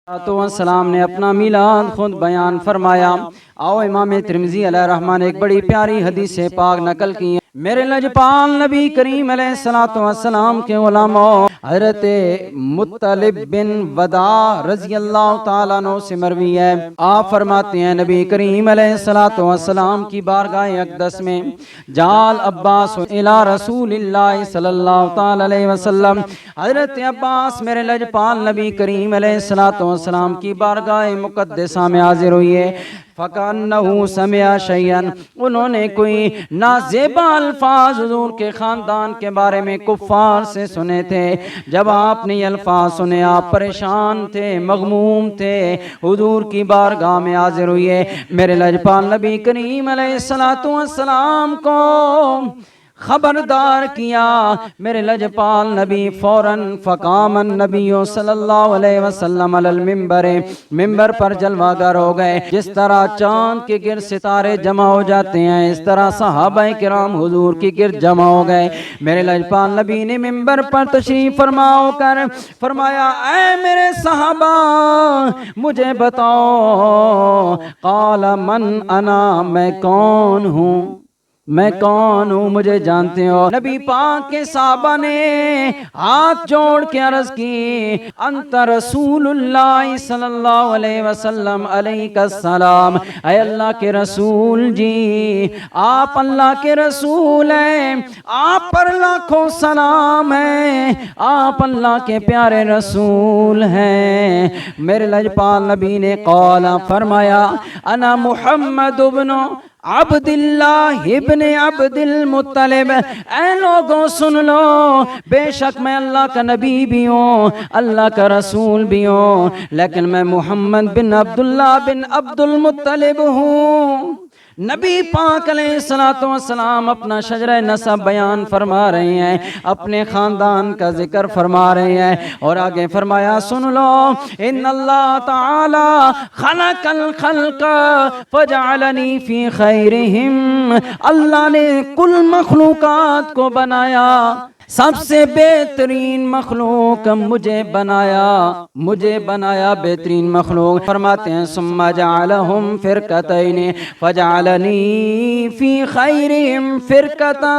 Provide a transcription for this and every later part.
السلام نے اپنا میلاد خود بیان فرمایا۔ آؤ امام ترمذی علیہ الرحمہ نے ایک بڑی پیاری حدیث پاک نقل کی ہے۔ میرے لجپال نبی کریم علیہ السلام کے علماء حضرت مطلب بن وداع رضی اللہ تعالیٰ عنہ سے مروی ہے، آپ فرماتے ہیں نبی کریم علیہ السلام کی بارگاہ اقدس میں جال عباس الى رسول اللہ صلی اللہ تعالیٰ علیہ وسلم، حضرت عباس میرے لجپال نبی کریم علیہ السلام کی بارگاہ مقدسہ میں حاضر ہوئی ہے۔ فَكَأَنَّهُ سَمِعَ شَيْئًا، انہوں نے کوئی نازیبا الفاظ حضور کے خاندان کے بارے میں کفار سے سنے تھے۔ جب آپ نے یہ الفاظ سنے آپ پریشان تھے، مغموم تھے، حضور کی بارگاہ میں حاضر ہوئے۔ میرے لجپال نبی کریم علیہ السلام کو خبردار کیا۔ میرے لجپال نبی فوراً فقام النبی صلی اللہ علیہ وسلم علی المنبر، ممبر پر جلوہ گر ہو گئے۔ جس طرح چاند کے گرد ستارے جمع ہو جاتے ہیں، اس طرح صحابہ کرام حضور کی گرد جمع ہو گئے۔ میرے لجپال نبی نے ممبر پر تشریف فرما ہو کر فرمایا، اے میرے صحابہ مجھے بتاؤ، قال من انا، میں کون ہوں، میں کون ہوں، مجھے جانتے ہو؟ نبی پاک کے صحابہ نے ہاتھ جوڑ کے عرض کی، انت رسول اللہ صلی اللہ علیہ وسلم علیک السلام، اے اللہ کے رسول جی آپ اللہ کے رسول ہیں، آپ پر لاکھوں سلام ہیں، آپ اللہ کے پیارے رسول ہیں۔ میرے لجپال نبی نے قال فرمایا، انا محمد ابن عبداللہ ابن عبد المطلب، اے لوگوں سن لو، بے شک میں اللہ کا نبی بھی ہوں، اللہ کا رسول بھی ہوں، لیکن میں محمد بن عبداللہ بن عبد المطلب ہوں۔ نبی پاک علیہ السلام اپنا شجرہ نسب بیان فرما رہے ہیں، اپنے خاندان کا ذکر فرما رہے ہیں، اور آگے فرمایا سن لو، ان اللہ تعالی خلق الخلق فجعلنی فی خیرہم، اللہ نے کل مخلوقات کو بنایا، سب سے بہترین مخلوق مجھے بنایا بہترین مخلوق۔ فرماتے ہیں ثم جعلہم فرقتین فجعلنی فی خیرہم فرقتا،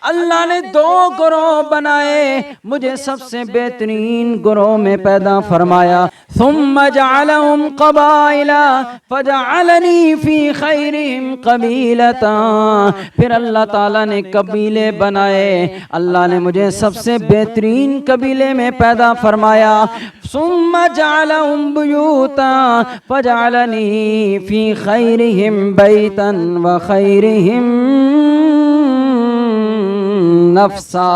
اللہ نے دو گروہ بنائے، مجھے سب سے بہترین گروہ میں پیدا فرمایا۔ ثم جعلہم قبائل فجعلنی فی خیرہم قبیلتا، پھر اللہ تعالیٰ نے قبیلے بنائے، اللہ نے مجھے سب سے بہترین قبیلے میں پیدا فرمایا۔ ثم جعلہم بیوتا فجعلنی فی خیرہم بیتا وخیرہم نفسا،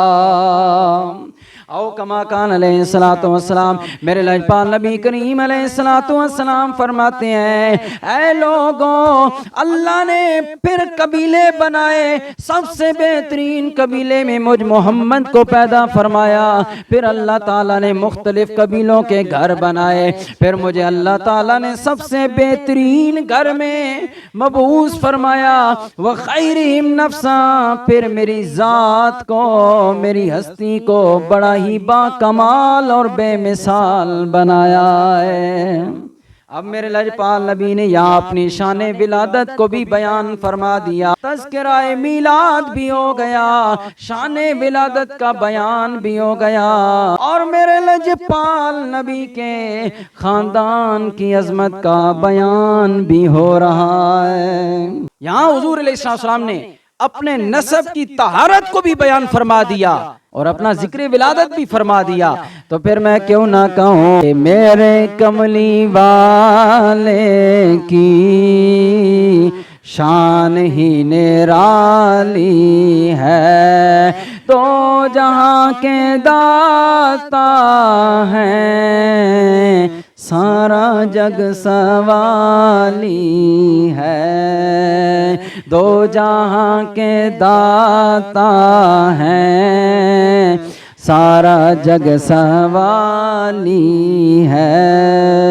او کما کان علیہ السلام۔ میرے لجپال نبی کریم علیہ السلام فرماتے ہیں، اے لوگوں اللہ نے پھر قبیلے بنائے، سب سے بہترین قبیلے میں مجھ محمد کو پیدا فرمایا، پھر اللہ تعالیٰ نے مختلف قبیلوں کے گھر بنائے، پھر مجھے اللہ تعالیٰ نے سب سے بہترین گھر میں مبعوث فرمایا، وخیرہم نفسا، پھر میری ذات کو، میری ہستی کو بڑا ہی با کمال اور بے مثال بنایا ہے۔ اب میرے لجپال نبی نے یہاں اپنی شان ولادت کو بھی بیان فرما دیا، تذکرہ میلاد بھی ہو گیا، شان ولادت کا بیان بھی ہو گیا، اور میرے لجپال نبی کے خاندان کی عظمت کا بیان بھی ہو رہا ہے۔ یہاں حضور علیہ السلام نے اپنے نسب کی طہارت کو بھی بیان فرما دیا اور اپنا ذکر ولادت بھی فرما دیا، تو پھر میں کیوں نہ کہوں کہ میرے کملی والے کی شان ہی نرالی ہے، تو جہاں کے داتا ہیں سارا جگ سوالی ہے، دو جہاں کے داتا ہیں سارا جگ سوالی ہے۔